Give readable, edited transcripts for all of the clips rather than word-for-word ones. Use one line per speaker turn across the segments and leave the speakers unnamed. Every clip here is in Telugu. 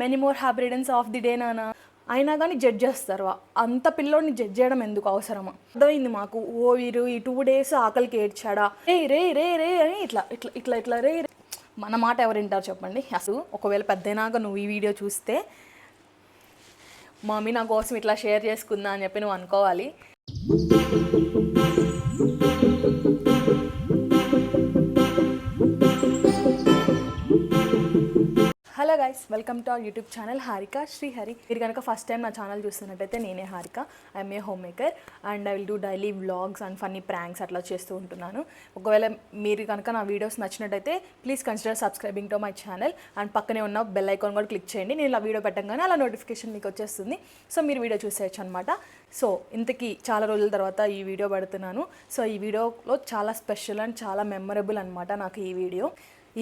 Many more happy returns of the day నానా అయినా కానీ జడ్జ్ చేస్తారు. అంత పిల్లోడిని జడ్జ్ చేయడం ఎందుకు అవసరమా? అర్థమైంది మాకు. ఓ వీరు ఈ 2 days ఆకలికి ఏడ్చాడా, రే రే రే రే అని ఇట్లా ఇట్లా ఇట్లా ఇట్లా రే. మన మాట ఎవరు వింటారు చెప్పండి? అసలు ఒకవేళ పెద్దయినాక నువ్వు ఈ వీడియో చూస్తే మమ్మీ నా కోసం ఇట్లా షేర్ చేసుకుందా అని చెప్పి నువ్వు అనుకోవాలి. Hello guys, welcome to our YouTube channel Harika Srihari. మీరు కనుక ఫస్ట్ టైం నా ఛానల్ చూస్తున్నట్టయితే నేనే Harika. I'm a home maker and I will do daily vlogs and funny pranks అట్లా చేస్తూ ఉంటున్నాను. ఒకవేళ మీరు కనుక నా వీడియోస్ నచ్చినట్టయితే please consider subscribing to my channel and పక్కనే ఉన్న బెల్ ఐకాన్ కూడా క్లిక్ చేయండి. నేను ఇలా వీడియో పెట్టగానే అలా నోటిఫికేషన్ మీకు వచ్చేస్తుంది. సో మీరు వీడియో చూసేయచ్చు అనమాట. సో ఇంతకీ చాలా రోజుల తర్వాత ఈ వీడియో పెడుతున్నాను. సో ఈ వీడియోలో చాలా స్పెషల్ అండ్ చాలా మెమరబుల్ అనమాట నాకు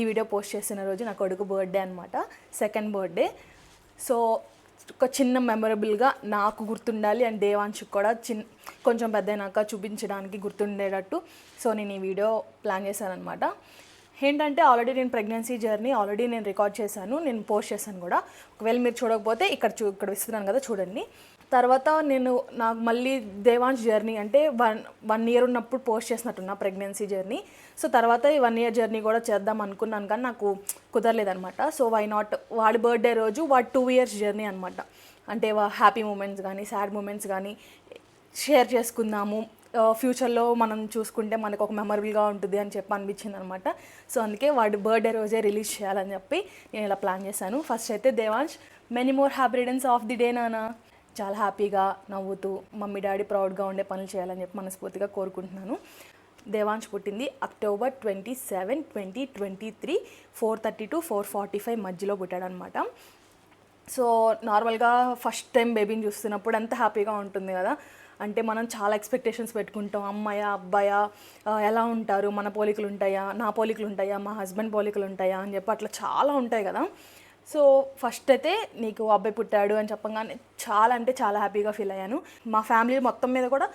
ఈ వీడియో పోస్ట్ చేసిన రోజు నా కొడుకు బర్త్డే అనమాట, సెకండ్ బర్త్డే. సో ఒక చిన్న మెమరబుల్గా నాకు గుర్తుండాలి అండ్ దేవాంశుకి కూడా కొంచెం పెద్దయినాక చూపించడానికి గుర్తుండేటట్టు సో నేను ఈ వీడియో ప్లాన్ చేశాను అనమాట. ఏంటంటే ఆల్రెడీ నేను ప్రెగ్నెన్సీ జర్నీ ఆల్రెడీ నేను రికార్డ్ చేశాను, నేను పోస్ట్ చేశాను కూడా. ఒకవేళ మీరు చూడకపోతే ఇక్కడ ఇస్తున్నాను కదా చూడండి. తర్వాత నాకు మళ్ళీ దేవాంశ్ జర్నీ అంటే వన్ ఇయర్ ఉన్నప్పుడు పోస్ట్ చేసినట్టున్నా ప్రెగ్నెన్సీ జర్నీ. సో తర్వాత ఈ 1 year జర్నీ కూడా చేద్దాం అనుకున్నాను కానీ నాకు కుదరలేదనమాట. సో వై నాట్ వాడి బర్త్డే రోజు వాడి 2 years జర్నీ అనమాట. అంటే హ్యాపీ మూమెంట్స్ కానీ సాడ్ మూమెంట్స్ కానీ షేర్ చేసుకుందాము, ఫ్యూచర్లో మనం చూసుకుంటే మనకు ఒక మెమరబుల్గా ఉంటుంది అని చెప్పి అనిపించింది అనమాట. సో అందుకే వాడి బర్త్డే రోజే రిలీజ్ చేయాలని చెప్పి నేను ఇలా ప్లాన్ చేశాను. ఫస్ట్ అయితే Devansh many more happy returns of the day నానా, చాలా హ్యాపీగా నవ్వుతూ మమ్మీ డాడీ ప్రౌడ్గా ఉండే పనులు చేయాలని చెప్పి మనస్ఫూర్తిగా కోరుకుంటున్నాను. దేవాంశ్ పుట్టింది October 27, 2023 4:30 to 4:45 మధ్యలో పుట్టాడనమాట. సో నార్మల్గా ఫస్ట్ టైం బేబీని చూస్తున్నప్పుడు అంత హ్యాపీగా ఉంటుంది కదా. అంటే మనం చాలా ఎక్స్పెక్టేషన్స్ పెట్టుకుంటాం. అమ్మాయా అబ్బాయా ఎలా ఉంటారు, మన పోలికలు ఉంటాయా, నా పోలికలు ఉంటాయా, మా హస్బెండ్ పోలికలు ఉంటాయా అని చెప్పి అట్లా చాలా ఉంటాయి కదా. సో ఫస్ట్ అయితే నీకు అబ్బాయి పుట్టాడు అని చెప్పగానే చాలా అంటే చాలా హ్యాపీగా ఫీల్ అయ్యాను. మా ఫ్యామిలీ మొత్తం మీద కూడా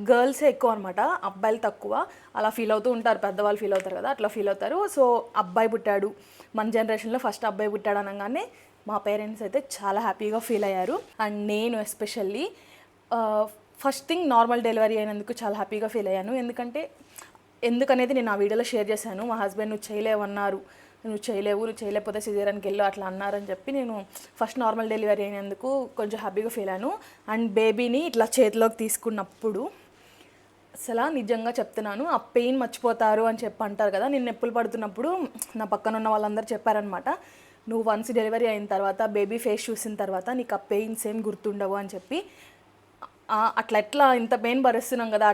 గర్ల్సే ఎక్కువ అనమాట, అబ్బాయిలు తక్కువ. అలా ఫీల్ అవుతూ ఉంటారు, పెద్దవాళ్ళు ఫీల్ అవుతారు కదా, అట్లా ఫీల్ అవుతారు. సో అబ్బాయి పుట్టాడు, మన జనరేషన్లో ఫస్ట్ అబ్బాయి పుట్టాడు అనగానే మా పేరెంట్స్ అయితే చాలా హ్యాపీగా ఫీల్ అయ్యారు. అండ్ నేను especially first thing normal delivery అయినందుకు చాలా హ్యాపీగా ఫీల్ అయ్యాను. ఎందుకనేది నేను ఆ వీడియోలో షేర్ చేశాను. మా హస్బెండ్ నువ్వు చేయలేకపోతే సిజేరియన్కి వెళ్ళు అట్లా అన్నారని చెప్పి నేను ఫస్ట్ నార్మల్ డెలివరీ అయినందుకు కొంచెం హ్యాపీగా ఫీల్ అయ్యాను. అండ్ బేబీని ఇట్లా చేతిలోకి తీసుకున్నప్పుడు అసలు నిజంగా చెప్తున్నాను, ఆ పెయిన్ మర్చిపోతారు అని చెప్పి అంటారు కదా. నేను నొప్పులు పడుతున్నప్పుడు నా పక్కన ఉన్న వాళ్ళందరూ చెప్పారనమాట, నువ్వు వన్స్ డెలివరీ అయిన తర్వాత బేబీ ఫేస్ చూసిన తర్వాత నీకు ఆ పెయిన్స్ ఏం గుర్తుండవు అని చెప్పి. ఎట్లా ఇంత పెయిన్ భరిస్తున్నాం కదా,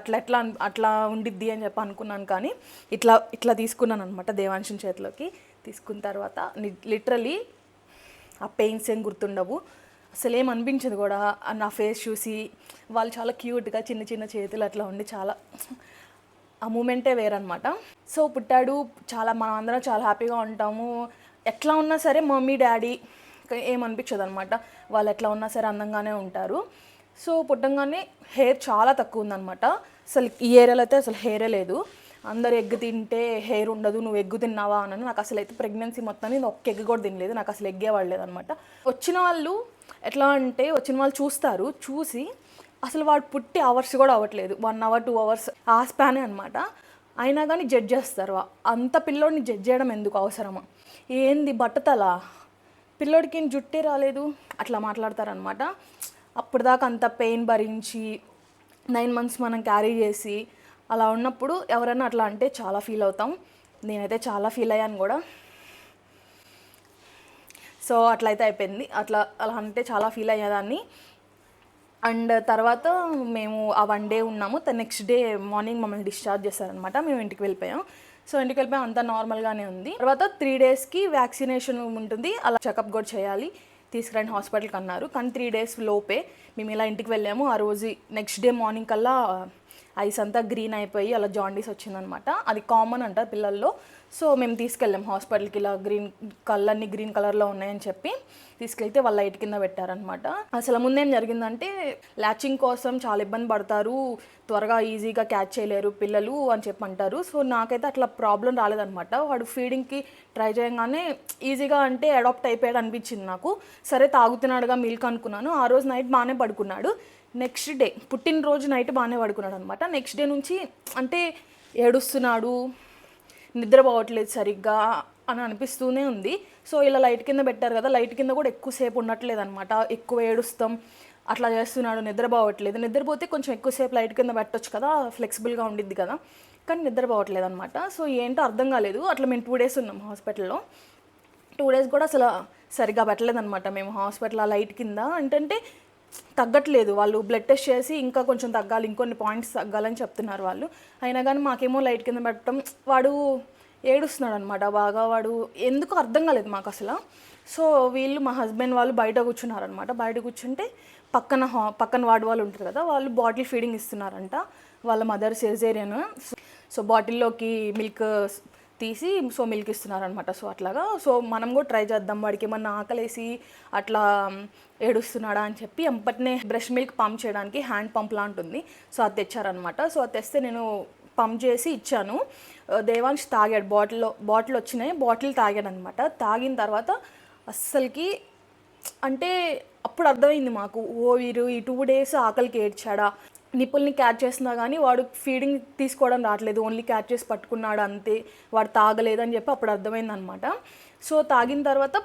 అట్లా ఉండిద్ది అని చెప్పి అనుకున్నాను. కానీ ఇట్లా తీసుకున్నాను అనమాట దేవాంశుని చేతిలోకి. తీసుకున్న తర్వాత లిటరలీ ఆ పెయిన్స్ ఏం గుర్తుండవు, అసలు ఏం అనిపించదు కూడా. నా ఫేస్ చూసి వాళ్ళు చాలా క్యూట్గా చిన్న చిన్న చేతులు అట్లా ఉండి చాలా ఆ మూమెంటే వేరనమాట. సో పుట్టాడు, మనం అందరం చాలా హ్యాపీగా ఉంటాము. ఎట్లా ఉన్నా సరే మమ్మీ డాడీ ఏమనిపించదు అనమాట, వాళ్ళు ఎట్లా ఉన్నా సరే అందంగానే ఉంటారు. సో పుట్టంగానే హెయిర్ చాలా తక్కువ ఉందనమాట. అసలు ఈ ఏరియాలో అయితే అసలు హెయిరే లేదు. అందరు ఎగ్ తింటే హెయిర్ ఉండదు, నువ్వు ఎగ్గు తిన్నావా అని. నాకు అసలు అయితే ప్రెగ్నెన్సీ మొత్తం నేను ఒక్క ఎగ్ కూడా తినలేదు, నాకు అసలు ఎగ్గే పడలేదు అనమాట. వచ్చిన వాళ్ళు చూస్తారు, చూసి అసలు వాడు పుట్టి అవర్స్ కూడా అవ్వట్లేదు, 1 hour 2 hours ఆ స్పానే అనమాట. అయినా కానీ జడ్జ్ చేస్తారు. అంత పిల్లోడిని జడ్జ్ చేయడం ఎందుకు అవసరమా, ఏంది బట్టతలా, పిల్లోడికి జుట్టే రాలేదు అట్లా మాట్లాడతారనమాట. అప్పుడు దాకా అంత పెయిన్ భరించి 9 months మనం క్యారీ చేసి అలా ఉన్నప్పుడు ఎవరైనా అట్లా అంటే చాలా ఫీల్ అవుతాం. నేనైతే చాలా ఫీల్ అయ్యాను కూడా. సో అట్లయితే అయిపోయింది. అలా అంటే చాలా ఫీల్ అయ్యేదాన్ని. అండ్ తర్వాత మేము ఆ 1 day ఉన్నాము. నెక్స్ట్ డే మార్నింగ్ మమ్మల్ని డిశ్చార్జ్ చేశారనమాట. మేము ఇంటికి వెళ్ళిపోయాం. సో ఇంటికి వెళ్ళిపోయాం, అంతా నార్మల్గానే ఉంది. తర్వాత 3 daysకి వ్యాక్సినేషన్ ఉంటుంది, అలా చెకప్ కూడా చేయాలి, తీసుకురండి హాస్పిటల్కి అన్నారు. కానీ 3 days లోపే మేము ఇలా ఇంటికి వెళ్ళాము. ఆ రోజు నెక్స్ట్ డే మార్నింగ్ కల్లా ఐస్ అంతా గ్రీన్ అయిపోయి అలా జాండీస్ వచ్చిందనమాట. అది కామన్ అంటారు పిల్లల్లో. సో మేము తీసుకెళ్ళాం హాస్పిటల్కి, ఇలా కళ్ళన్నీ గ్రీన్ కలర్లో ఉన్నాయని చెప్పి తీసుకెళ్తే వాళ్ళు లైట్ కింద పెట్టారనమాట. అసలు ముందేం జరిగిందంటే ల్యాచింగ్ కోసం చాలా ఇబ్బంది పడతారు, త్వరగా ఈజీగా క్యాచ్ చేయలేరు పిల్లలు అని చెప్పి అంటారు. సో నాకైతే అట్లా ప్రాబ్లం రాలేదనమాట. వాడు ఫీడింగ్కి ట్రై చేయగానే ఈజీగా అంటే అడాప్ట్ అయిపోయాడు అనిపించింది నాకు. సరే తాగుతున్నాడుగా మిల్క్ అనుకున్నాను. ఆ రోజు నైట్ బాగానే పడుకున్నాడు. నెక్స్ట్ డే పుట్టినరోజు నైట్ బాగానే పడుకున్నాడు అనమాట. నెక్స్ట్ డే నుంచి అంటే ఏడుస్తున్నాడు, నిద్రపోవట్లేదు సరిగ్గా అని అనిపిస్తూనే ఉంది. సో ఇలా లైట్ కింద పెట్టారు కదా, లైట్ కింద కూడా ఎక్కువసేపు ఉండట్లేదు అనమాట. ఎక్కువ ఏడుస్తాం అట్లా చేస్తున్నాడు, నిద్రపోవట్లేదు. నిద్రపోతే కొంచెం ఎక్కువసేపు లైట్ కింద పెట్టొచ్చు కదా, ఫ్లెక్సిబుల్గా ఉండిద్ది కదా, కానీ నిద్రపోవట్లేదు అనమాట. సో ఏంటో అర్థం కాలేదు. అట్లా మేము 2 days ఉన్నాం హాస్పిటల్లో. 2 days కూడా అసలు సరిగ్గా పెట్టలేదన్నమాట మేము హాస్పిటల్ ఆ లైట్ కింద. ఏంటంటే తగ్గట్లేదు, వాళ్ళు బ్లడ్ టెస్ట్ చేసి ఇంకా కొంచెం తగ్గాలి, ఇంకొన్ని పాయింట్స్ తగ్గాలని చెప్తున్నారు వాళ్ళు. అయినా కానీ మాకేమో లైట్ కింద పెట్టడం, వాడు ఏడుస్తున్నాడు అనమాట బాగా. వాడు ఎందుకు అర్థం కాలేదు మాకు అసలు. సో వీళ్ళు మా హస్బెండ్ వాళ్ళు బయట కూర్చున్నారనమాట. బయట కూర్చుంటే పక్కన వార్డు వాళ్ళు ఉంటారు కదా, వాళ్ళు బాటిల్ ఫీడింగ్ ఇస్తున్నారంట. వాళ్ళ మదర్ సిజేరియన్. సో బాటిల్లోకి మిల్క్ తీసి సో మిల్క్ ఇస్తున్నారనమాట. సో అట్లాగా సో మనం కూడా ట్రై చేద్దాం, వాడికి ఏమన్నా ఆకలేసి అట్లా ఏడుస్తున్నాడా అని చెప్పి ఎంపటినే బ్రష్ మిల్క్ పంప్ చేయడానికి హ్యాండ్ పంప్ లా ఉంటుంది. సో అది తెచ్చారనమాట. సో అది తెస్తే నేను పంప్ చేసి ఇచ్చాను. దేవాంశ్ తాగాడు. బాటిల్ వచ్చినాయి, బాటిల్ తాగాడు అనమాట. తాగిన తర్వాత అస్సలకి అంటే అప్పుడు అర్థమైంది మాకు, ఓ వీరు ఈ 2 days ఆకలికి ఏడ్చాడా, నిప్పుల్ని క్యాచ్ చేస్తున్నా కానీ వాడు ఫీడింగ్ తీసుకోవడం రావట్లేదు, ఓన్లీ క్యాచ్ చేసి పట్టుకున్నాడు అంతే, వాడు తాగలేదు అని చెప్పి అప్పుడు అర్థమైంది అనమాట. సో తాగిన తర్వాత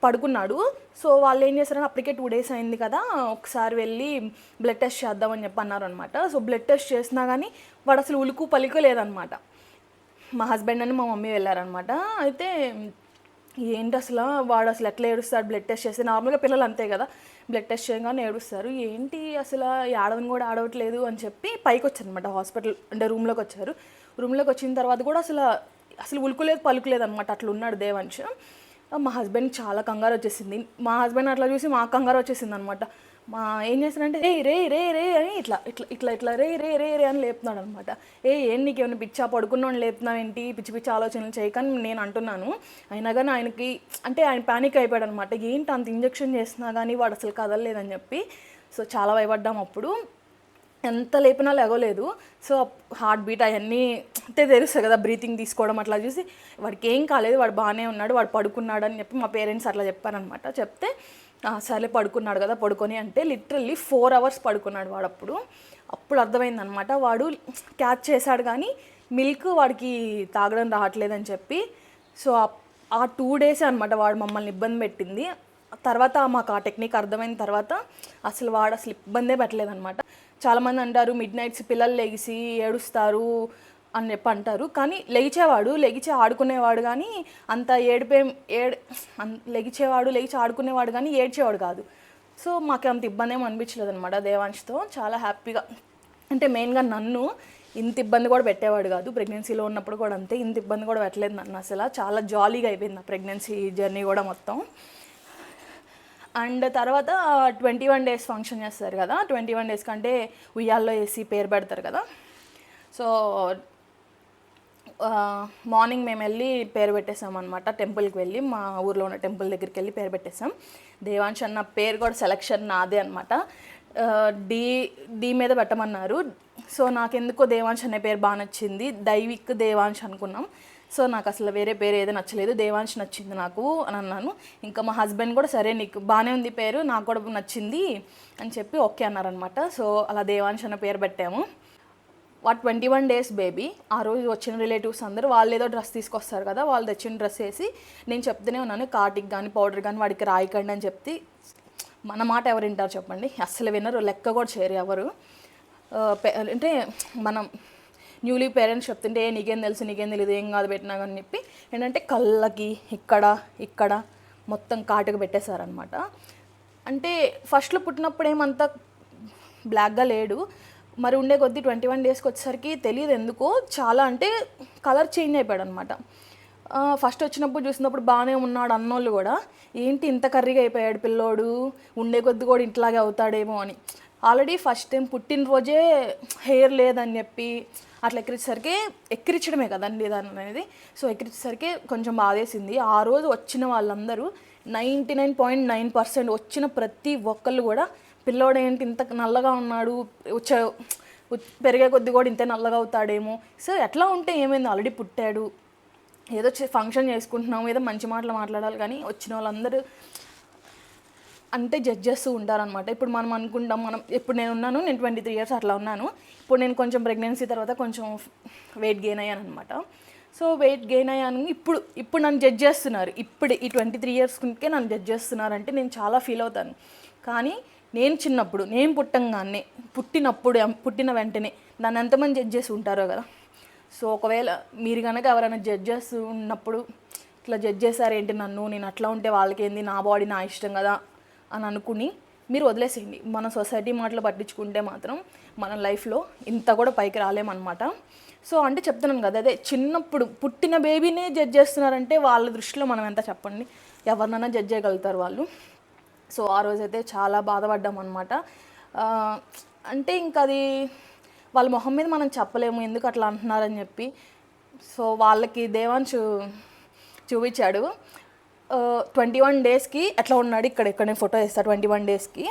పడుకున్నాడు. సో వాళ్ళు ఏం చేస్తారని అప్పటికే 2 days అయింది కదా, ఒకసారి వెళ్ళి బ్లడ్ టెస్ట్ చేద్దామని చెప్పి అన్నారు అనమాట. సో బ్లడ్ టెస్ట్ చేసినా కానీ వాడు అసలు ఉలుకు పలుకు లేదనమాట. మా హస్బెండ్ అని మా మమ్మీ వెళ్ళారనమాట. అయితే ఏంటి అసలు వాడు అసలు ఎట్లా ఏడుస్తాడు బ్లడ్ టెస్ట్ చేస్తే, నార్మల్గా పిల్లలు అంతే కదా, బ్లడ్ టెస్ట్ చేయగానే ఏడుస్తారు, ఏంటి అసలు ఆడవని కూడా ఆడవట్లేదు అని చెప్పి పైకి వచ్చారు అనమాట హాస్పిటల్, అంటే రూమ్లోకి వచ్చారు. రూమ్లోకి వచ్చిన తర్వాత కూడా అసలు ఉలుకులేదు పలుకులేదు అనమాట, అట్లా ఉన్నాడు దేవాంశ్. మా హస్బెండ్ చాలా కంగారు వచ్చేసింది. మా హస్బెండ్ అట్లా చూసి మాకు కంగారు వచ్చేసింది అనమాట. ఏం చేస్తానంటే రే రే రే రే అని ఇట్లా ఇట్లా ఇట్లా ఇట్లా రే రే రే రే అని లేపుతున్నాడు అనమాట. ఏం నీకేమైనా పిచ్చా, పడుకున్నాను లేపుతున్నావు ఏంటి, పిచ్చి పిచ్చి ఆలోచనలు చేయకని నేను అంటున్నాను. అయినా కానీ ఆయనకి అంటే ఆయన ప్యానిక్ అయిపోయాడు అనమాట. ఏంటి అంత ఇంజెక్షన్ చేసినా కానీ వాడు అసలు కదలలేదని చెప్పి. సో చాలా భయపడ్డాం అప్పుడు. ఎంత లేపినా లేగలేదు. సో హార్ట్ బీట్ అవన్నీ అంటే తెలుస్తాయి కదా, బ్రీతింగ్ తీసుకోవడం అట్లా చూసి వాడికి ఏం కాలేదు, వాడు బాగానే ఉన్నాడు, వాడు పడుకున్నాడు అని చెప్పి మా పేరెంట్స్ అట్లా చెప్పారనమాట. చెప్తే సరే పడుకున్నాడు కదా పడుకొని అంటే లిటరల్లీ 4 hours పడుకున్నాడు వాడు. అప్పుడు అర్థమైందనమాట వాడు క్యాచ్ చేశాడు కానీ మిల్క్ వాడికి తాగడం రావట్లేదని చెప్పి. సో ఆ 2 days అనమాట వాడు మమ్మల్ని ఇబ్బంది పెట్టింది. తర్వాత మాకు ఆ టెక్నిక్ అర్థమైన తర్వాత అసలు వాడు అసలు ఇబ్బందే పెట్టలేదనమాట. చాలామంది అంటారు మిడ్ నైట్స్ పిల్లలు లెగిసి ఏడుస్తారు అని చెప్పి అంటారు, కానీ లెగిచి ఆడుకునేవాడు కానీ అంత లెగిచి ఆడుకునేవాడు కానీ ఏడ్చేవాడు కాదు. సో మాకు అంత ఇబ్బంది ఏమో అనిపించలేదు అనమాట దేవాంశ్తో. చాలా హ్యాపీగా, అంటే మెయిన్గా నన్ను ఇంత ఇబ్బంది కూడా పెట్టేవాడు కాదు. ప్రెగ్నెన్సీలో ఉన్నప్పుడు కూడా అంతే, ఇంత ఇబ్బంది కూడా పెట్టలేదు నన్ను అసలు. చాలా జాలీగా అయిపోయింది నా ప్రెగ్నెన్సీ జర్నీ కూడా మొత్తం. అండ్ తర్వాత 21 days ఫంక్షన్ చేస్తారు కదా, 21 days కంటే ఉయ్యాల్లో వేసి పేరు పెడతారు కదా. సో మార్నింగ్ మేము వెళ్ళి పేరు పెట్టేసాం అనమాట. టెంపుల్కి వెళ్ళి మా ఊర్లో ఉన్న టెంపుల్ దగ్గరికి వెళ్ళి పేరు పెట్టేసాం. దేవాంశ్ అన్న పేరు కూడా సెలక్షన్ నాదే అనమాట. డి మీద పెట్టమన్నారు. సో నాకెందుకో దేవాంశ్ అనే పేరు బాగా నచ్చింది. దైవిక్ దేవాంశ్ అనుకున్నాం. సో నాకు అసలు వేరే పేరు ఏదో నచ్చలేదు, దేవాంశ్ నచ్చింది నాకు అని అన్నాను. ఇంకా మా హస్బెండ్ కూడా సరే నీకు బాగానే ఉంది పేరు, నాకు కూడా నచ్చింది అని చెప్పి ఓకే అన్నారనమాట. సో అలా దేవాంశ్ అన్న పేరు పెట్టాము. 21 days బేబీ. ఆ రోజు వచ్చిన రిలేటివ్స్ అందరూ వాళ్ళు ఏదో డ్రెస్ తీసుకొస్తారు కదా, వాళ్ళు తెచ్చిన డ్రెస్ వేసి నేను చెప్తూనే ఉన్నాను కాటికి కానీ పౌడర్ కానీ వాడికి రాయకండి అని చెప్తే మన మాట ఎవరు వింటారు చెప్పండి, అస్సలు వినరు, లెక్క కూడా చేయరు ఎవరు. అంటే మనం న్యూలీ పేరెంట్స్ చెప్తుంటే నీకేం తెలియదు ఏం కాదు పెట్టినా కానీ చెప్పి ఏంటంటే కళ్ళకి ఇక్కడ మొత్తం కాటుకు పెట్టేశారనమాట. అంటే ఫస్ట్లో పుట్టినప్పుడు ఏమంతా బ్లాక్గా లేడు, మరి ఉండే కొద్దీ 21 daysకి వచ్చేసరికి తెలియదు ఎందుకో చాలా అంటే కలర్ చేంజ్ అయిపోయాడు అనమాట. ఫస్ట్ వచ్చినప్పుడు చూసినప్పుడు బాగానే ఉన్నాడు అన్నోళ్ళు కూడా ఏంటి ఇంత కర్రీగా అయిపోయాడు పిల్లోడు, ఉండే కొద్ది కూడా ఇంట్లాగే అవుతాడేమో అని. ఆల్రెడీ ఫస్ట్ టైం పుట్టినరోజే హెయిర్ లేదని చెప్పి అట్లా ఎక్కిరించడమే కదండి దాని అనేది. సో ఎక్కిరించేసరికి కొంచెం బాధేసింది. ఆ రోజు వచ్చిన వాళ్ళందరూ 99.9% వచ్చిన ప్రతి ఒక్కళ్ళు కూడా పిల్లోడు ఏంటి ఇంత నల్లగా ఉన్నాడు, పెరిగే కొద్ది కూడా ఇంతే నల్లగా అవుతాడేమో, సో ఎట్లా ఉంటే ఏమైంది, ఆల్రెడీ పుట్టాడు, ఏదో ఫంక్షన్ చేసుకుంటున్నాము, ఏదో మంచి మాటలు మాట్లాడాలి, కానీ వచ్చిన వాళ్ళందరూ అంటే జడ్జ్ చేస్తూ ఉంటారనమాట. ఇప్పుడు మనం అనుకుంటాం, ఇప్పుడు నేను 23 years అట్లా ఉన్నాను. ఇప్పుడు నేను కొంచెం ప్రెగ్నెన్సీ తర్వాత కొంచెం వెయిట్ గెయిన్ అయ్యాను అనమాట. సో వెయిట్ గెయిన్ అయ్యాను. ఇప్పుడు నన్ను జడ్జ్ చేస్తున్నారు, ఇప్పుడు ఈ 23 yearsకే నన్ను జడ్జ్ చేస్తున్నారంటే నేను చాలా ఫీల్ అవుతాను. కానీ నేను చిన్నప్పుడు, నేను పుట్టిన వెంటనే నన్ను ఎంతమంది జడ్జ్ చేసి ఉంటారో కదా. సో ఒకవేళ మీరు కనుక ఎవరైనా జడ్జ్ చేస్తూ ఉన్నప్పుడు ఇట్లా జడ్జ్ చేశారేంటి నన్ను, నేను అట్లా ఉంటే వాళ్ళకేంది, నా బాడీ నా ఇష్టం కదా అని అనుకుని మీరు వదిలేసేయండి. మన సొసైటీ మాటలు పట్టించుకుంటే మాత్రం మన లైఫ్లో ఇంత కూడా పైకి రాలేమన్నమాట. సో అంటే చెప్తున్నాను కదా, అదే చిన్నప్పుడు పుట్టిన బేబీనే జడ్జ్ చేస్తున్నారంటే వాళ్ళ దృష్టిలో మనం ఎంత చెప్పండి, ఎవరినైనా జడ్జ్ చేయగలుగుతారు వాళ్ళు. సో ఆ రోజైతే చాలా బాధపడ్డాం అనమాట. అంటే ఇంకా అది వాళ్ళ మొహం మీద మనం చెప్పలేము ఎందుకు అట్లా అంటున్నారని చెప్పి. సో వాళ్ళకి దేవాంశ్ చూపించాడు 21 daysకి ఎట్లా ఉన్నాడు, ఇక్కడ నేను ఫోటో వేస్తాను. 21 daysకి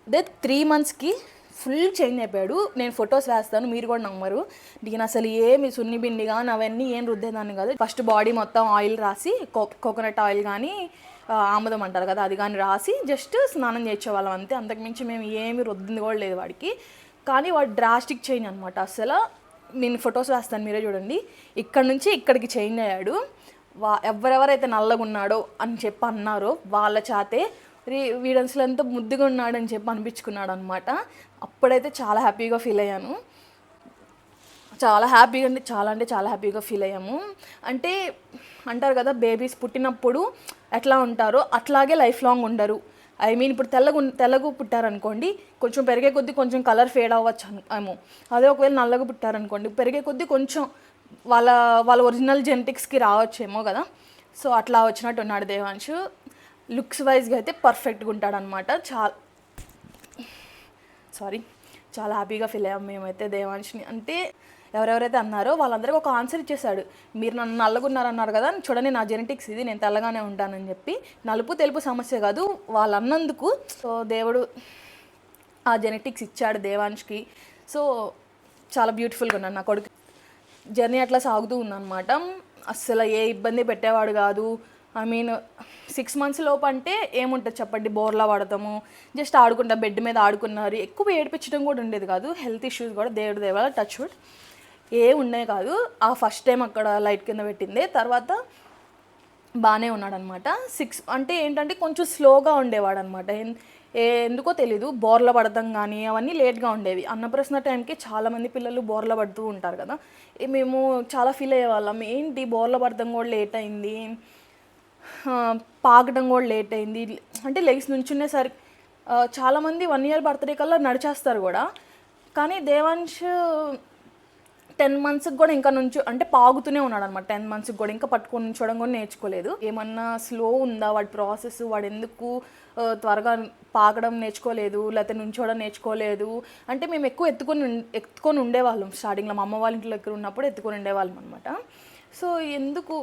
3 monthsకి ఫుల్ చేంజ్ అయిపోయాడు. నేను ఫొటోస్ వేస్తాను, మీరు కూడా నమ్మరు. నేను అసలు ఏమి సున్ని బిండి కానీ అవన్నీ ఏం రుద్దేదాన్ని కాదు. ఫస్ట్ బాడీ మొత్తం ఆయిల్ రాసి, కోకోనట్ ఆయిల్ కానీ ఆముదం అంటారు కదా, అది కానీ రాసి జస్ట్ స్నానం చేసేవాళ్ళం అంతే. అంతకుమించి మేము ఏమి రుద్దింది కూడా లేదు వాడికి. కానీ వాడు డ్రాస్టిక్ చేంజ్ అనమాట. అసలు నేను ఫొటోస్ వేస్తాను, మీరే చూడండి. ఇక్కడ నుంచి ఇక్కడికి చేంజ్ అయ్యాడు. ఎవరెవరైతే నల్లగా ఉన్నాడో అని చెప్పి అన్నారో వాళ్ళ చేతే వీడు అసలు ఎంత ముద్దుగా ఉన్నాడని చెప్పి అనిపించుకున్నాడు అనమాట. అప్పుడైతే చాలా హ్యాపీగా ఫీల్ అయ్యాను. చాలా హ్యాపీగా ఫీల్ అయ్యాము. అంటే అంటారు కదా, బేబీస్ పుట్టినప్పుడు ఎట్లా ఉంటారో అట్లాగే లైఫ్ లాంగ్ ఉండరు. ఐ మీన్ ఇప్పుడు తెల్లగా పుట్టారనుకోండి, కొంచెం పెరిగే కొద్దీ కొంచెం కలర్ ఫేడ్ అవ్వచ్చు ఏమో. అదే ఒకవేళ నల్లగా పుట్టారనుకోండి, పెరిగే కొద్దీ కొంచెం వాళ్ళ ఒరిజినల్ జెనెటిక్స్కి రావచ్చేమో కదా. సో అట్లా వచ్చినట్టు ఉన్నాడు దేవాంశ్. లుక్స్ వైజ్గా అయితే పర్ఫెక్ట్గా ఉంటాడనమాట. చాలా హ్యాపీగా ఫీల్ అయ్యాం మేమైతే దేవాంశ్ని. అంటే ఎవరెవరైతే అన్నారో వాళ్ళందరికీ ఒక ఆన్సర్ ఇచ్చేసాడు. మీరు నన్ను నల్లగున్నారన్నారు కదా, చూడండి నా జెనెటిక్స్ ఇది, నేను తెల్లగానే ఉంటానని చెప్పి. నలుపు తెలుపు సమస్య కాదు, వాళ్ళు అన్నందుకు సో దేవుడు ఆ జెనెటిక్స్ ఇచ్చాడు దేవాంశ్కి. సో చాలా బ్యూటిఫుల్గా ఉన్నాను. నా కొడుకు జర్నీ అట్లా సాగుతూ ఉందన్నమాట. అస్సలు ఏ ఇబ్బంది పెట్టేవాడు కాదు. ఐ మీన్ 6 months లోపు అంటే ఏముంటుంది చెప్పండి, బోర్లా పడతాము, జస్ట్ ఆడుకుంటా, బెడ్ మీద ఆడుకున్నారు. ఎక్కువ ఏడిపించడం కూడా ఉండేది కాదు. హెల్త్ ఇష్యూస్ కూడా దేవుడి దేవాల టచ్ వుడ్ ఏ ఉండేవి కాదు. ఆ ఫస్ట్ టైం అక్కడ లైట్ కింద పెట్టిందే, తర్వాత బాగానే ఉన్నాడనమాట. అంటే ఏంటంటే కొంచెం స్లోగా ఉండేవాడు అనమాట. ఎందుకో తెలీదు, బోర్ల పడతాం కానీ అవన్నీ లేట్గా ఉండేవి. అన్నప్రసన్న టైంకి చాలామంది పిల్లలు బోర్ల పడుతూ ఉంటారు కదా. మేము చాలా ఫీల్ అయ్యేవాళ్ళం, ఏంటి బోర్ల పడతాం కూడా లేట్ అయింది, పాకడం కూడా లేట్ అయింది. అంటే లెగ్స్ నుంచునేసరికి చాలామంది 1 year బర్త్డే కల్లా నడిచేస్తారు కూడా. కానీ దేవాంశ్ 10 monthsకి కూడా ఇంకా అంటే పాగుతూనే ఉన్నాడు అనమాట. 10 monthsకి కూడా ఇంకా పట్టుకొని నుంచోడం కూడా నేర్చుకోలేదు. ఏమన్నా స్లో ఉందా వాడి ప్రాసెస్, వాడు ఎందుకు త్వరగా పాకడం నేర్చుకోలేదు, లేకపోతే నుంచోడం నేర్చుకోలేదు అంటే మేము ఎక్కువ ఎత్తుకొని ఉండేవాళ్ళం. స్టార్టింగ్లో మా అమ్మ వాళ్ళ ఇంట్లో దగ్గర ఉన్నప్పుడు ఎత్తుకొని ఉండేవాళ్ళం అనమాట. సో ఎందుకు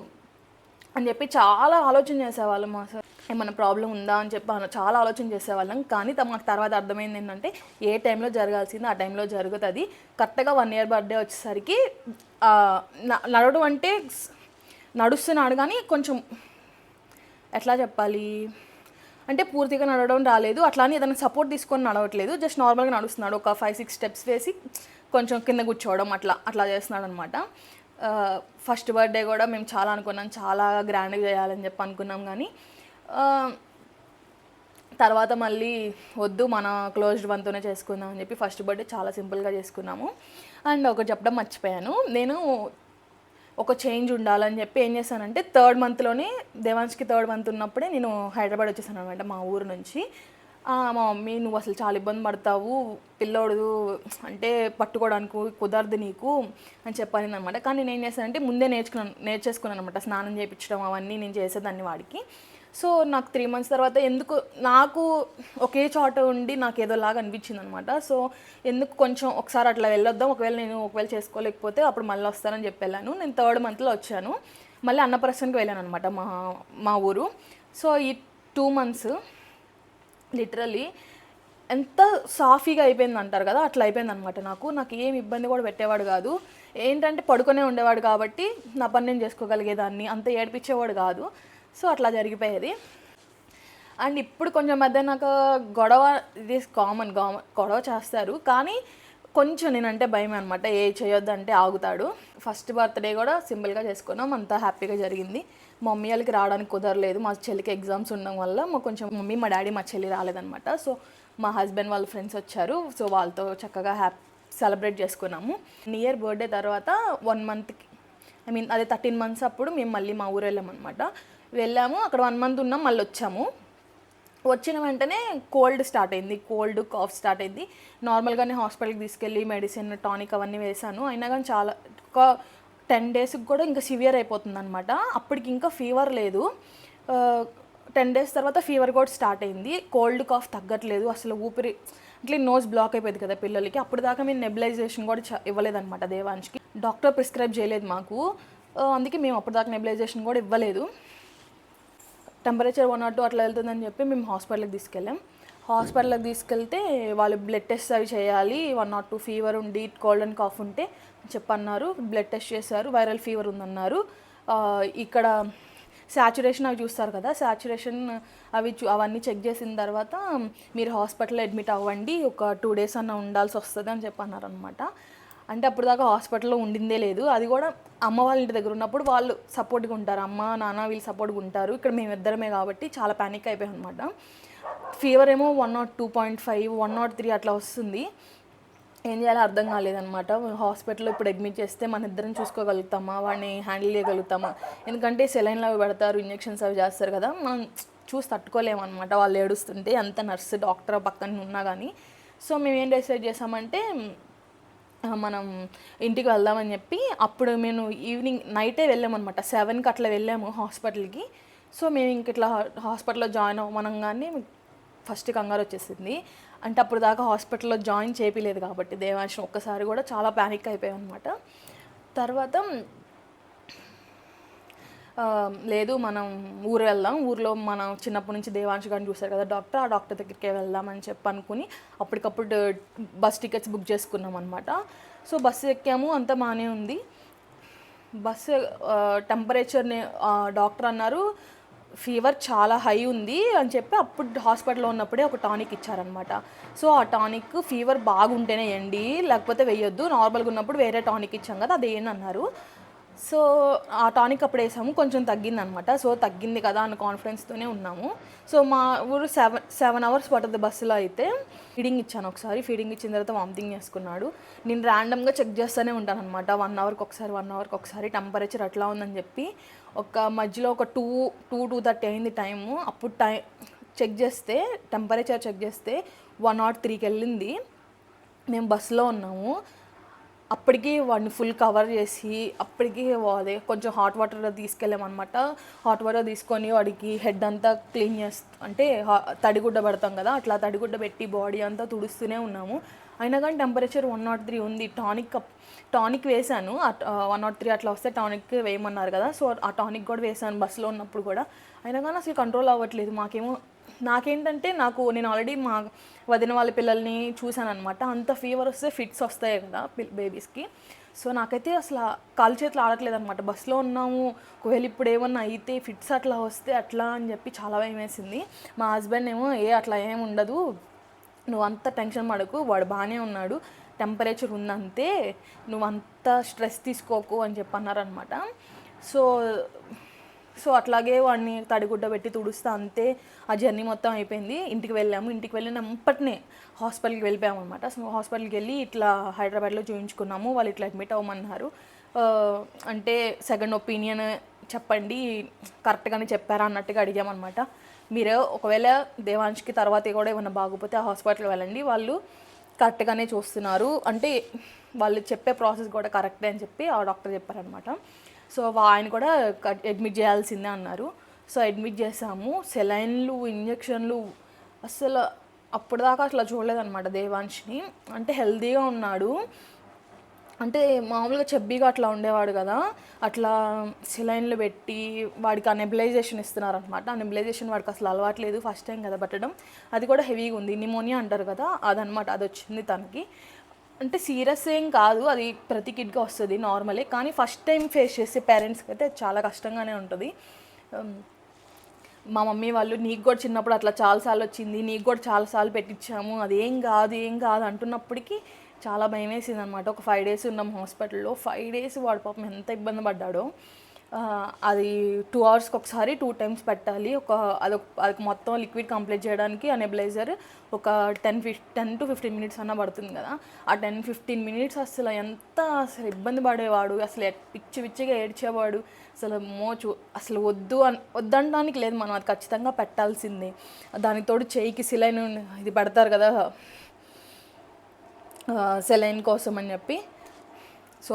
అని చెప్పి చాలా ఆలోచన చేసేవాళ్ళం. అసలు ఏమన్నా ప్రాబ్లం ఉందా అని చెప్పి చాలా ఆలోచన చేసేవాళ్ళం. కానీ మాకు తర్వాత అర్థమైంది ఏంటంటే ఏ టైంలో జరగాల్సిందో ఆ టైంలో జరుగుతుంది. కరెక్ట్గా 1 year బర్త్డే వచ్చేసరికి నడవడం అంటే నడుస్తున్నాడు కానీ కొంచెం ఎట్లా చెప్పాలి అంటే పూర్తిగా నడవడం రాలేదు. అట్లానే ఏదైనా సపోర్ట్ తీసుకొని నడవట్లేదు, జస్ట్ నార్మల్గా నడుస్తున్నాడు. ఒక 5-6 steps వేసి కొంచెం కింద కూర్చోవడం అట్లా చేస్తున్నాడు అనమాట. ఫస్ట్ బర్త్డే కూడా మేము చాలా అనుకున్నాం, చాలా గ్రాండ్గా చేయాలని చెప్పి అనుకున్నాం. కానీ తర్వాత మళ్ళీ వద్దు, మన క్లోజ్డ్ వన్తోనే చేసుకుందాం అని చెప్పి ఫస్ట్ బర్త్డే చాలా సింపుల్గా చేసుకున్నాము. అండ్ ఒకటి చెప్పడం మర్చిపోయాను, నేను ఒక చేంజ్ ఉండాలని చెప్పి ఏం చేశానంటే 3rd monthలోనే దేవాంశ్కి 3rd month ఉన్నప్పుడే నేను హైదరాబాద్ వచ్చేసాను అనమాట మా ఊరు నుంచి. మా మమ్మీ నువ్వు అసలు చాలా ఇబ్బంది పడతావు, పిల్లోడు అంటే పట్టుకోవడానికి కుదరదు నీకు అని చెప్పాను అనమాట. కానీ నేను ఏం చేశానంటే ముందే నేర్చేసుకున్నాను అనమాట. స్నానం చేయించడం అవన్నీ నేను చేసేదాన్ని వాడికి. సో నాకు 3 మంత్స్ తర్వాత ఎందుకు నాకు ఒకే చోట ఉండి నాకు ఏదోలాగా అనిపించింది అనమాట. సో ఎందుకు కొంచెం ఒకసారి అట్లా వెళ్ళొద్దాం, ఒకవేళ చేసుకోలేకపోతే అప్పుడు మళ్ళీ వస్తానని చెప్పి వెళ్ళాను. నేను 3rd మంత్లో వచ్చాను. మళ్ళీ అన్నప్రసన్నకి వెళ్ళాను అనమాట మా ఊరు. సో ఈ 2 మంత్స్ లిటరలీ ఎంత సాఫీగా అయిపోయింది అంటారు కదా, అట్లా అయిపోయింది అనమాట. నాకు ఏం ఇబ్బంది కూడా పెట్టేవాడు కాదు. ఏంటంటే పడుకునే ఉండేవాడు కాబట్టి నా పని నేను చేసుకోగలిగేదాన్ని, అంత ఏడిపించేవాడు కాదు. సో అట్లా జరిగిపోయేది. అండ్ ఇప్పుడు కొంచెం మధ్య నాకు గొడవ, ఇది కామన్, గొడవ చేస్తారు కానీ కొంచెం నేనంటే భయం అనమాట. ఏ చేయొద్దంటే ఆగుతాడు. ఫస్ట్ బర్త్డే కూడా సింపుల్గా చేసుకున్నాం, అంతా హ్యాపీగా జరిగింది. మా మమ్మీ వాళ్ళకి రావడానికి కుదరలేదు, మా చెల్లికి ఎగ్జామ్స్ ఉండడం వల్ల కొంచెం మమ్మీ, మా డాడీ, మా చెల్లి రాలేదనమాట. సో మా హస్బెండ్ వాళ్ళ ఫ్రెండ్స్ వచ్చారు. సో వాళ్ళతో చక్కగా సెలబ్రేట్ చేసుకున్నాము. ఇయర్ బర్త్డే తర్వాత 1 మంత్కి, అదే 13 మంత్స్ అప్పుడు మేము మళ్ళీ మా ఊరు వెళ్ళామన్నమాట. వెళ్ళాము, అక్కడ 1 మంత్ ఉన్నాం, మళ్ళీ వచ్చాము. వచ్చిన వెంటనే కోల్డ్ స్టార్ట్ అయింది, కాఫ్ స్టార్ట్ అయింది. నార్మల్గానే హాస్పిటల్కి తీసుకెళ్ళి మెడిసిన్, టానిక్ అవన్నీ వేసాను. అయినా కానీ చాలా ఒక 10 డేస్కి కూడా ఇంకా సివియర్ అయిపోతుంది అనమాట. అప్పటికి ఇంకా ఫీవర్ లేదు. 10 డేస్ తర్వాత ఫీవర్ కూడా స్టార్ట్ అయింది. కోల్డ్ కాఫ్ తగ్గట్లేదు అసలు, ఊపిరి ఇట్లా నోస్ బ్లాక్ అయిపోయింది కదా పిల్లలకి. అప్పుడు దాకా మేము నెబులైజేషన్ కూడా ఇవ్వలేదన్నమాట దేవాన్ష్కి. డాక్టర్ ప్రిస్క్రైబ్ చేయలేదు మాకు, అందుకే మేము అప్పటిదాకా నెబులైజేషన్ కూడా ఇవ్వలేదు. టెంపరేచర్ 102 అట్లా వెళ్తుందని చెప్పి మేము హాస్పిటల్కి తీసుకెళ్ళాం. హాస్పిటల్కి తీసుకెళ్తే వాళ్ళు బ్లడ్ టెస్ట్ అవి చేయాలి, 102 ఫీవర్ ఉండి కోల్డ్ అండ్ కాఫ్ ఉంటే చెప్పన్నారు. బ్లడ్ టెస్ట్ చేశారు, వైరల్ ఫీవర్ ఉందన్నారు. ఇక్కడ శాచురేషన్ అవి చూస్తారు కదా, శాచురేషన్ అవన్నీ చెక్ చేసిన తర్వాత మీరు హాస్పిటల్లో అడ్మిట్ అవ్వండి, ఒక 2 డేస్ అన్న ఉండాల్సి వస్తుంది అని చెప్పన్నారు అనమాట. అంటే అప్పుడు దాకా హాస్పిటల్లో ఉండిందే లేదు. అది కూడా అమ్మ వాళ్ళ ఇంటి దగ్గర ఉన్నప్పుడు వాళ్ళు సపోర్ట్గా ఉంటారు, అమ్మ నాన్న వీళ్ళు సపోర్ట్గా ఉంటారు. ఇక్కడ మేము ఇద్దరమే కాబట్టి చాలా ప్యానిక్ అయిపోయాం అనమాట. ఫీవర్ ఏమో 102.5, 103 అట్లా వస్తుంది. ఏం చేయాలో అర్థం కాలేదనమాట. హాస్పిటల్లో ఇప్పుడు అడ్మిట్ చేస్తే మన ఇద్దరం చూసుకోగలుగుతామా, వాడిని హ్యాండిల్ చేయగలుగుతామా? ఎందుకంటే సెలైన్లు అవి పెడతారు, ఇంజెక్షన్స్ అవి చేస్తారు కదా, మనం చూసి తట్టుకోలేమన్నమాట వాళ్ళు ఏడుస్తుంటే, అంత నర్సు డాక్టర్ పక్కన ఉన్నా కానీ. సో మేము ఏం డిసైడ్ చేసామంటే మనం ఇంటికి వెళ్దామని చెప్పి అప్పుడు మేము ఈవినింగ్ నైటే వెళ్ళామన్నమాట. 7కి అట్లా వెళ్ళాము హాస్పిటల్కి. సో మేము ఇంక ఇట్లా హాస్పిటల్లో జాయిన్ అవ్వమనగానే ఫస్ట్ కంగారు వచ్చేసింది. అంటే అప్పుడు దాకా హాస్పిటల్లో జాయిన్ చేయలేదు కాబట్టి దేవాంశ్ ఒక్కసారి కూడా చాలా ప్యానిక్ అయిపోయాం అనమాట. తర్వాత లేదు మనం ఊరు వెళ్దాం, ఊర్లో మనం చిన్నప్పటి నుంచి దేవాంశ్ గారిని చూస్తారు కదా డాక్టర్, ఆ డాక్టర్ దగ్గరికి వెళ్దామని చెప్పి అనుకుని అప్పటికప్పుడు బస్ టికెట్స్ బుక్ చేసుకున్నాం అనమాట. సో బస్సు ఎక్కాము, అంతా బాగానే ఉంది. బస్సు టెంపరేచర్ని డాక్టర్ అన్నారు ఫీవర్ చాలా హై ఉంది అని చెప్పి అప్పుడు హాస్పిటల్లో ఉన్నప్పుడే ఒక టానిక్ ఇచ్చారనమాట. సో ఆ టానిక్ ఫీవర్ బాగుంటేనే వేయండి, లేకపోతే వేయొద్దు, నార్మల్గా ఉన్నప్పుడు వేరే టానిక్ ఇచ్చాం కదా అది వేయండి అన్నారు. సో ఆ టానిక్ అప్పుడు వేసాము, కొంచెం తగ్గిందనమాట. సో తగ్గింది కదా అన్న కాన్ఫిడెన్స్తోనే ఉన్నాము. సో మా ఊరు 7 అవర్స్ పడుతుంది బస్సులో. అయితే ఫీడింగ్ ఇచ్చాను ఒకసారి, ఫీడింగ్ ఇచ్చిన తర్వాత వామిటింగ్ చేసుకున్నాడు. నేను ర్యాండమ్గా చెక్ చేస్తూనే ఉంటాను అనమాట, 1 అవర్కి ఒకసారి టెంపరేచర్ అట్లా ఉందని చెప్పి. ఒక మధ్యలో ఒక 2:30 అయింది టైము. అప్పుడు చెక్ చేస్తే టెంపరేచర్ చెక్ చేస్తే 103కి వెళ్ళింది. మేము బస్సులో ఉన్నాము. అప్పటికి వాడిని ఫుల్ కవర్ చేసి అప్పటికి అదే కొంచెం హాట్ వాటర్ తీసుకెళ్ళామన్నమాట. హాట్ వాటర్ తీసుకొని వాడికి హెడ్ అంతా క్లీన్ అంటే తడిగుడ్డ పెడతాం కదా, అట్లా తడిగుడ్డ పెట్టి బాడీ అంతా తుడుస్తూనే ఉన్నాము. అయినా కానీ టెంపరేచర్ 103 ఉంది. టానిక్ వేసాను, 103 అట్లా వస్తే టానిక్ వేయమన్నారు కదా, సో ఆ టానిక్ కూడా వేసాను బస్సులో ఉన్నప్పుడు కూడా. అయినా కానీ అసలు కంట్రోల్ అవ్వట్లేదు. నాకేంటంటే నేను ఆల్రెడీ మా వదిన వాళ్ళ పిల్లల్ని చూశాను అనమాట. అంత ఫీవర్ వస్తే ఫిట్స్ వస్తాయి కదా బేబీస్కి. సో నాకైతే అసలు కాలు చేతులు ఆడట్లేదు అనమాట. బస్సులో ఉన్నాము, ఒకవేళ ఇప్పుడు ఏమన్నా అయితే ఫిట్స్ అట్లా వస్తే అట్లా అని చెప్పి చాలా భయం వేసింది. మా హస్బెండ్ ఏమో అట్లా ఏమి ఉండదు, నువ్వు అంత టెన్షన్ పడకు, వాడు బాగానే ఉన్నాడు, టెంపరేచర్ ఉందంతే, నువ్వు అంత స్ట్రెస్ తీసుకోకు అని చెప్పి అన్నారనమాట. సో అట్లాగే వాడిని తడిగుడ్డ పెట్టి తుడుస్తా అంతే ఆ జర్నీ మొత్తం అయిపోయింది. ఇంటికి వెళ్ళినప్పటినే హాస్పిటల్కి వెళ్ళిపోయాము అనమాట. సో హాస్పిటల్కి వెళ్ళి ఇట్లా హైదరాబాద్లో చూపించుకున్నాము. వాళ్ళు ఇట్లా అడ్మిట్ అవ్వమన్నారు. అంటే సెకండ్ ఒపీనియన్ చెప్పండి, కరెక్ట్గానే చెప్పారా అన్నట్టుగా అడిగామన్నమాట. మీరు ఒకవేళ దేవాంష్కి తర్వాత కూడా ఏమైనా బాగోపోతే ఆ హాస్పిటల్కి వెళ్ళండి, వాళ్ళు కరెక్ట్గానే చూస్తున్నారు, అంటే వాళ్ళు చెప్పే ప్రాసెస్ కూడా కరెక్టే అని చెప్పి ఆ డాక్టర్ చెప్పారనమాట. సో ఆయన కూడా అడ్మిట్ చేయాల్సిందే అన్నారు. సో అడ్మిట్ చేసాము. సెలైన్లు, ఇంజక్షన్లు, అసలు అప్పటిదాకా అట్లా చూడలేదన్నమాట దేవాంష్ని. అంటే హెల్తీగా ఉన్నాడు, అంటే మామూలుగా చెబ్బీగా అట్లా ఉండేవాడు కదా, అట్లా సెలైన్లు పెట్టి వాడికి నెబులైజేషన్ ఇస్తున్నారనమాట. నెబులైజేషన్ వాడికి అసలు అలవాట్లేదు, ఫస్ట్ టైం కదా పెట్టడం, అది కూడా హెవీగా ఉంది, నిమోనియా అంటారు కదా అదనమాట, అది వచ్చింది తనకి. అంటే సీరియస్ ఏం కాదు, అది ప్రతి కిడ్గా వస్తుంది నార్మలే, కానీ ఫస్ట్ టైం ఫేస్ చేసే పేరెంట్స్కి అయితే చాలా కష్టంగానే ఉంటుంది. మా మమ్మీ వాళ్ళు నీకు కూడా చిన్నప్పుడు అట్లా చాలాసార్లు వచ్చింది, నీకు కూడా చాలాసార్లు పెట్టించాము, అది ఏం కాదు అంటున్నప్పటికీ చాలా భయం వేసింది అనమాట. ఒక 5 days ఉన్నాం హాస్పిటల్లో. 5 days వాడు పాపం ఎంత ఇబ్బంది పడ్డాడో. అది 2 hours ఒకసారి 2 times పెట్టాలి. అది మొత్తం లిక్విడ్ కంప్లీట్ చేయడానికి ఆ నెబులైజర్ ఒక 10 to 15 minutes అన్నా పడుతుంది కదా. ఆ 10-15 minutes అసలు అసలు ఇబ్బంది పడేవాడు, అసలు పిచ్చిగా ఏడ్చేవాడు. అసలు అసలు వద్దంటానికి లేదు, మనం అది ఖచ్చితంగా పెట్టాల్సిందే. దానికి తోడు చేయికి సెలైన్ ఇది పెడతారు కదా, సెలైన్ కోసం అని చెప్పి. సో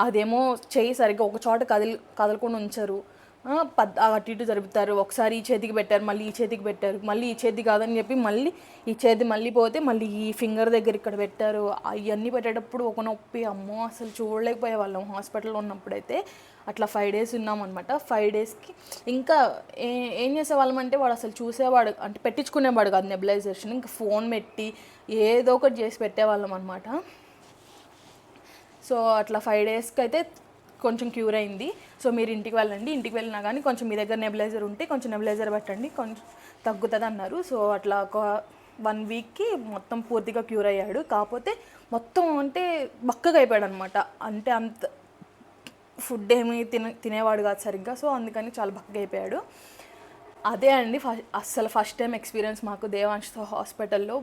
అదేమో చేయి సరిగ్గా ఒక చోట కదలకుండా ఉంచారు, అటు ఇటు జరుపుతారు. ఒకసారి ఈ చేతికి పెట్టారు, మళ్ళీ ఈ చేతికి పెట్టారు, మళ్ళీ ఈ చేతి కాదని చెప్పి మళ్ళీ ఈ చేతి మళ్ళీ పోతే మళ్ళీ ఈ ఫింగర్ దగ్గర ఇక్కడ పెట్టారు. అవన్నీ పెట్టేటప్పుడు ఒక నొప్పి, అమ్మో అసలు చూడలేకపోయే వాళ్ళం హాస్పిటల్లో ఉన్నప్పుడైతే. అట్లా 5 days ఉన్నామన్నమాట. 5 daysకి ఇంకా ఏం చేసేవాళ్ళం అంటే, వాడు అసలు చూసేవాడు అంటే పెట్టించుకునేవాడు కాదు నెబులైజేషన్, ఇంకా ఫోన్ పెట్టి ఏదో ఒకటి చేసి పెట్టేవాళ్ళం అనమాట. సో అట్లా 5 daysకి అయితే కొంచెం క్యూర్ అయింది. సో మీరు ఇంటికి వెళ్ళండి, ఇంటికి వెళ్ళినా కానీ కొంచెం మీ దగ్గర నెబులైజర్ ఉంటే కొంచెం నెబులైజర్ పెట్టండి, కొంచెం తగ్గుతుంది అన్నారు. సో అట్లా ఒక 1 weekకి మొత్తం పూర్తిగా క్యూర్ అయ్యాడు. కాకపోతే మొత్తం అంటే బక్కగా అయిపోయాడు అనమాట. అంటే అంత ఫుడ్ ఏమీ తినేవాడు కాదు సరిగ్గా, సో అందుకని చాలా బక్కగా అయిపోయాడు. అదే అండి అసలు ఫస్ట్ టైం ఎక్స్పీరియన్స్ మాకు దేవాంష్తో హాస్పిటల్లో.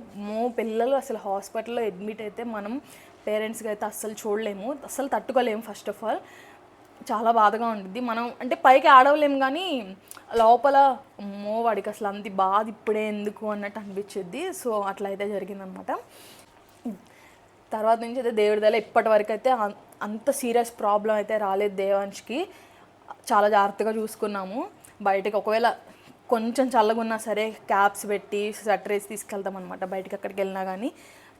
పిల్లలు అసలు హాస్పిటల్లో అడ్మిట్ అయితే మనం పేరెంట్స్గా అయితే అస్సలు చూడలేము, అస్సలు తట్టుకోలేము. ఫస్ట్ ఆఫ్ ఆల్ చాలా బాధగా ఉంటుంది. మనం అంటే పైకి ఆడవలేము కానీ లోపల వాడికి అసలు అంత బాధ ఇప్పుడే ఎందుకు అన్నట్టు అనిపించింది. సో అట్లా అయితే జరిగిందనమాట. తర్వాత నుంచి అయితే దేవుడి దయ ఇప్పటి వరకు అయితే అంత సీరియస్ ప్రాబ్లం అయితే రాలేదు దేవాంష్కి. చాలా జాగ్రత్తగా చూసుకున్నాము. బయటకు ఒకవేళ కొంచెం చల్లగా ఉన్నా సరే క్యాప్స్ పెట్టి స్వెటర్ వేసి తీసుకెళ్తాం అనమాట బయటకి ఎక్కడికి వెళ్ళినా కానీ.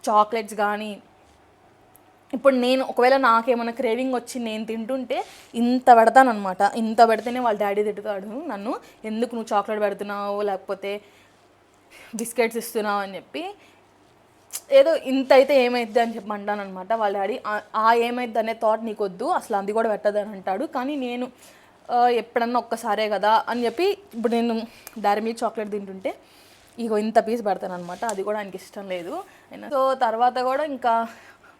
చాక్లెట్స్ కానీ ఇప్పుడు నేను ఒకవేళ నాకేమైనా క్రేవింగ్ వచ్చి నేను తింటుంటే ఇంత పెడతానమాట, ఇంత పెడితేనే వాళ్ళ డాడీ తిడతాడు నన్ను, ఎందుకు నువ్వు చాక్లెట్ పెడుతున్నావు లేకపోతే బిస్కెట్స్ ఇస్తున్నావు అని చెప్పి. ఏదో ఇంత అయితే ఏమైద్ది అని చెప్పి అంటాను అనమాట. వాళ్ళ డాడీ ఏమైద్ది అనే థాట్ నీకు వద్దు, అసలు అది కూడా పెట్టదని అంటాడు. కానీ నేను ఎప్పుడన్నా ఒక్కసారే కదా అని చెప్పి ఇప్పుడు నేను డైరీ మిల్క్ చాక్లెట్ తింటుంటే ఇగో ఇంత పీస్ పెడతాను అనమాట. అది కూడా ఆయనకి ఇష్టం లేదు. సో తర్వాత కూడా ఇంకా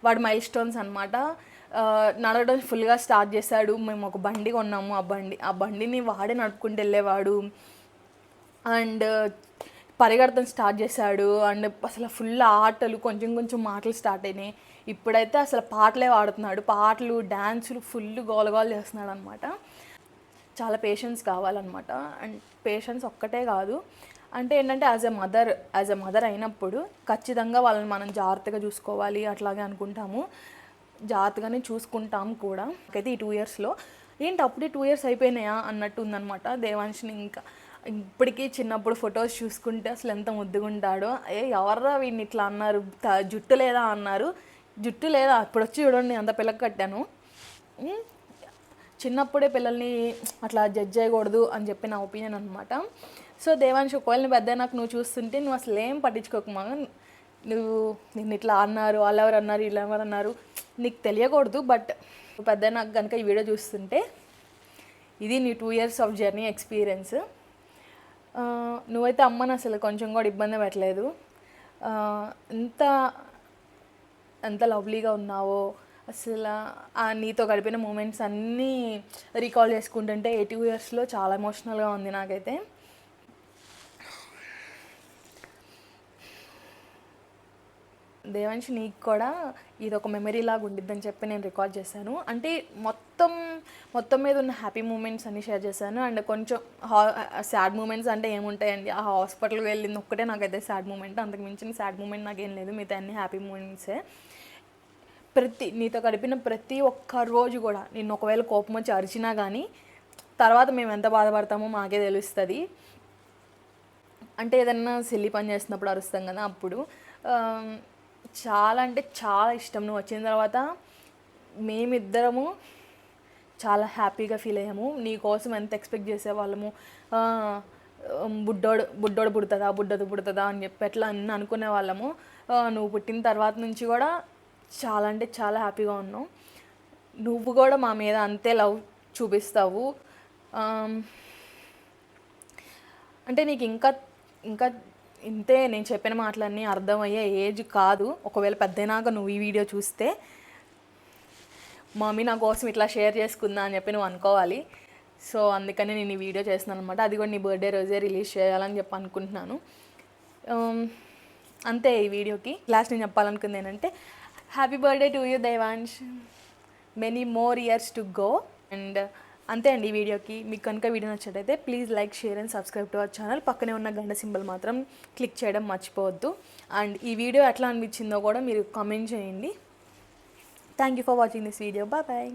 వాడు మైల్ స్టోన్స్ అనమాట. నడవడం ఫుల్గా స్టార్ట్ చేశాడు. మేము ఒక బండి కొన్నాము, ఆ బండిని వాడే నడుపుకుంటూ వెళ్ళేవాడు. అండ్ పరిగెడతం స్టార్ట్ చేశాడు. అండ్ అసలు ఫుల్ ఆటలు, కొంచెం మాటలు స్టార్ట్ అయినాయి. ఇప్పుడైతే అసలు పాటలే పాడుతున్నాడు, పాటలు డ్యాన్సులు ఫుల్ గోలగోలు చేస్తున్నాడు అనమాట. చాలా పేషెన్స్ కావాలన్నమాట. అండ్ పేషెన్స్ ఒక్కటే కాదు, అంటే ఏంటంటే యాజ్ ఎ మదర్ అయినప్పుడు ఖచ్చితంగా వాళ్ళని మనం జాగ్రత్తగా చూసుకోవాలి అట్లాగే అనుకుంటాము, జాగ్రత్తగానే చూసుకుంటాం కూడా. అయితే ఈ 2 yearsలో ఏంటి అప్పుడే 2 years అయిపోయినాయా అన్నట్టు ఉందన్నమాట దేవాంష్ని. ఇంకా ఇప్పటికీ చిన్నప్పుడు ఫొటోస్ చూసుకుంటే అసలు ఎంత ముద్దుగుంటాడో. ఎవర్రా వీడిని ఇట్లా అన్నారు, జుట్టు లేదా అన్నారు, జుట్టు లేదా ఇప్పుడు వచ్చి చూడండి అంత పిల్లకి కట్టాను. చిన్నప్పుడే పిల్లల్ని అట్లా జడ్జ్ చేయకూడదు అని చెప్పి నా ఒపీనియన్ అనమాట. సో దేవాంష్ ఒకవేళ పెద్ద నాకు నువ్వు చూస్తుంటే నువ్వు అసలు ఏం పట్టించుకోకమా, నిన్ను ఇట్లా అన్నారు, వాళ్ళు ఎవరు అన్నారు, వీళ్ళు ఎవరు అన్నారు నీకు తెలియకూడదు. బట్ పెద్ద నాకు కనుక ఈ వీడియో చూస్తుంటే ఇది నీ 2 years ఆఫ్ జర్నీ ఎక్స్పీరియన్స్. నువ్వైతే అమ్మని అసలు కొంచెం కూడా ఇబ్బంది పెట్టలేదు. ఎంత లవ్లీగా ఉన్నావో అసలు. నీతో గడిపిన మూమెంట్స్ అన్నీ రీకాల్ చేసుకుంటుంటే 2 yearsలో చాలా ఎమోషనల్గా ఉంది నాకైతే. దేవాంష్ నీకు కూడా ఇది ఒక మెమరీ లాగా ఉండిద్దని చెప్పి నేను రికార్డ్ చేశాను. అంటే మొత్తం మీద ఉన్న హ్యాపీ మూమెంట్స్ అన్నీ షేర్ చేశాను. అండ్ కొంచెం సాడ్ మూమెంట్స్ అంటే ఏముంటాయండి, ఆ హాస్పిటల్కి వెళ్ళింది ఒక్కటే నాకైతే సాడ్ మూమెంట్, అంతకు మించిన సాడ్ మూమెంట్ నాకేం లేదు, మిగతా అన్ని హ్యాపీ మూమెంట్సే. నీతో గడిపిన ప్రతి ఒక్క రోజు కూడా నిన్ను ఒకవేళ కోపం వచ్చి అరిచినా కానీ తర్వాత మేము ఎంత బాధపడతామో మాకే తెలుస్తుంది. అంటే ఏదన్నా సిల్లి పని చేస్తున్నప్పుడు అరుస్తాం కదా, అప్పుడు చాలా అంటే చాలా ఇష్టం. నువ్వు వచ్చిన తర్వాత మేమిద్దరము చాలా హ్యాపీగా ఫీల్ అయ్యాము. నీ కోసం ఎంత ఎక్స్పెక్ట్ చేసేవాళ్ళము. బుడ్డోడు పుడుతుందా అని చెప్పి ఎట్లా అన్నీ అనుకునే వాళ్ళము. నువ్వు పుట్టిన తర్వాత నుంచి కూడా చాలా అంటే చాలా హ్యాపీగా ఉన్నావు. నువ్వు కూడా మా మీద అంతే లవ్ చూపిస్తావు. అంటే నీకు ఇంకా ఇంకా ఇంతే, నేను చెప్పిన మాటలన్నీ అర్థమయ్యే ఏజ్ కాదు. ఒకవేళ పెద్దయినాక నువ్వు ఈ వీడియో చూస్తే మమ్మీ నా కోసం ఇట్లా షేర్ చేసుకుందా అని చెప్పి నువ్వు అనుకోవాలి. సో అందుకని నేను ఈ వీడియో చేస్తున్నాను అనమాట. అది కూడా నీ బర్త్డే రోజే రిలీజ్ చేయాలని చెప్పి అనుకుంటున్నాను. అంతే ఈ వీడియోకి. లాస్ట్ నేను చెప్పాలనుకుంది ఏంటంటే happy birthday to you Devansh, many more years to go. And అంతే అండి ఈ వీడియోకి. మీకు కనుక వీడియో నచ్చినట్టయితే please like, share and subscribe to our channel. పక్కనే ఉన్న గంట సింబల్ మాత్రం క్లిక్ చేయడం మర్చిపోవద్దు. అండ్ ఈ వీడియో ఎట్లా అనిపించిందో కూడా మీరు కామెంట్ చేయండి. Thank you for watching this video. Bye bye.